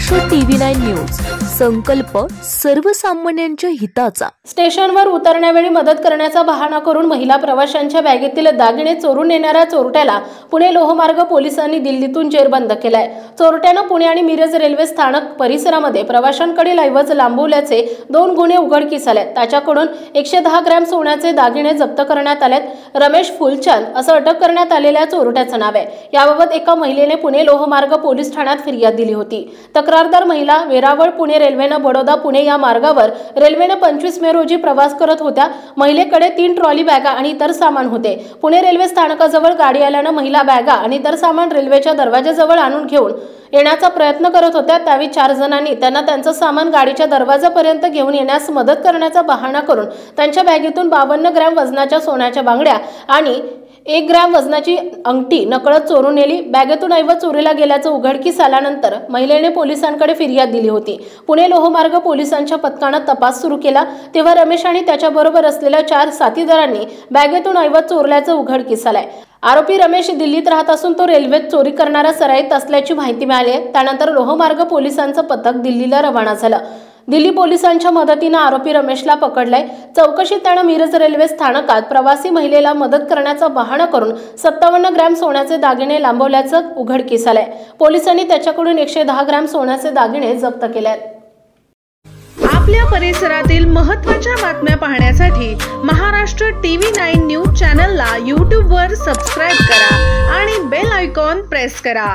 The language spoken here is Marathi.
महाराष्ट्र TV9 न्यूज, संकल्प सर्वसामान्यांच्या हिताचा। स्टेशनवर उतरण्यावेळी मदत करण्याचा बहाणा करून महिला प्रवाशांच्या बॅगेतील दागिने चोरून नेणाऱ्या चोरट्याला पुणे लोहमार्ग पोलिसांनी दिल्लीतून जेरबंद केलाय। चोरट्यानं पुणे आणि मिरज रेल्वे स्थानक परिसरामध्ये प्रवाशांकडील ऐवज लांबवल्याचे 2 गुन्हे उघडकीस आलेत। त्याच्याकडून 110 ग्रॅम सोन्याचे दागिने जप्त करण्यात आलेत। रमेश फुलचंद असं अटक करण्यात आलेल्या चोरट्याचं नाव आहे। याबाबत एका महिलेने पुणे लोहमार्ग पोलीस ठाण्यात फिर्याद दिली होती। तक्रारदार महिला वेरावळ पुणे रेल्वेने बडोदा पुणे या मार्गावर रेल्वेने 25 मे रोजी प्रवास करत होत्या। महिलेकडे 3 ट्रॉली बॅगा आणि इतर सामान होते। पुणे रेल्वे स्थानकाजवळ गाडी आल्याने महिला बॅगा आणि इतर सामान रेल्वेच्या दरवाजाजवळ आणून घेऊन येण्याचा प्रयत्न करत होत्या। त्यावेळी 4 जणांनी त्यांना त्यांचं सामान गाडीच्या दरवाजापर्यंत घेऊन येण्यास मदत करण्याचा बहाणा करून त्यांच्या बॅगेतून 52 ग्रॅम वजनाच्या सोन्याच्या बांगड्या आणि 1 ग्रॅम वजनाची अंगठी नकळत चोरून नेली। बॅगेतून ऐवज चोरीला गेल्याचं उघडकीस आल्यानंतर महिलेने पोलिसांकडे फिर्याद दिली होती। पुणे लोहमार्ग पोलिसांच्या पथकाने तपास सुरू केला तेव्हा रमेश आणि त्याच्याबरोबर असलेल्या 4 साथीदारांनी बॅगेतून ऐवज चोरल्याचं उघडकीस आलंय। आरोपी रमेश दिल्लीत राहत असून तो रेल्वेत चोरी करणाऱ्या सराईत असल्याची माहिती मिळाली आहे। त्यानंतर लोहमार्ग पोलिसांचं पथक दिल्लीला रवाना झालं। दिल्ली पोलिसांच्या मदतीने आरोपी रमेशला पकडलाय। चौकशीत त्याने मिरज रेल्वे स्थानकात प्रवासी महिलेला मदत करण्याचा बहाणा करून 57 ग्रॅम सोन्याचे दागिने लांबवल्याचं उघडकीस आलंय। पोलिसांनी त्याच्याकडून 110 ग्रॅम सोन्याचे दागिने जप्त केलेत। आपल्या परिसरातील महत्त्वाच्या बातम्या पाहण्यासाठी महाराष्ट्र TV9 न्यूज चॅनलला YouTube वर सबस्क्राइब करा आणि बेल आयकॉन प्रेस करा।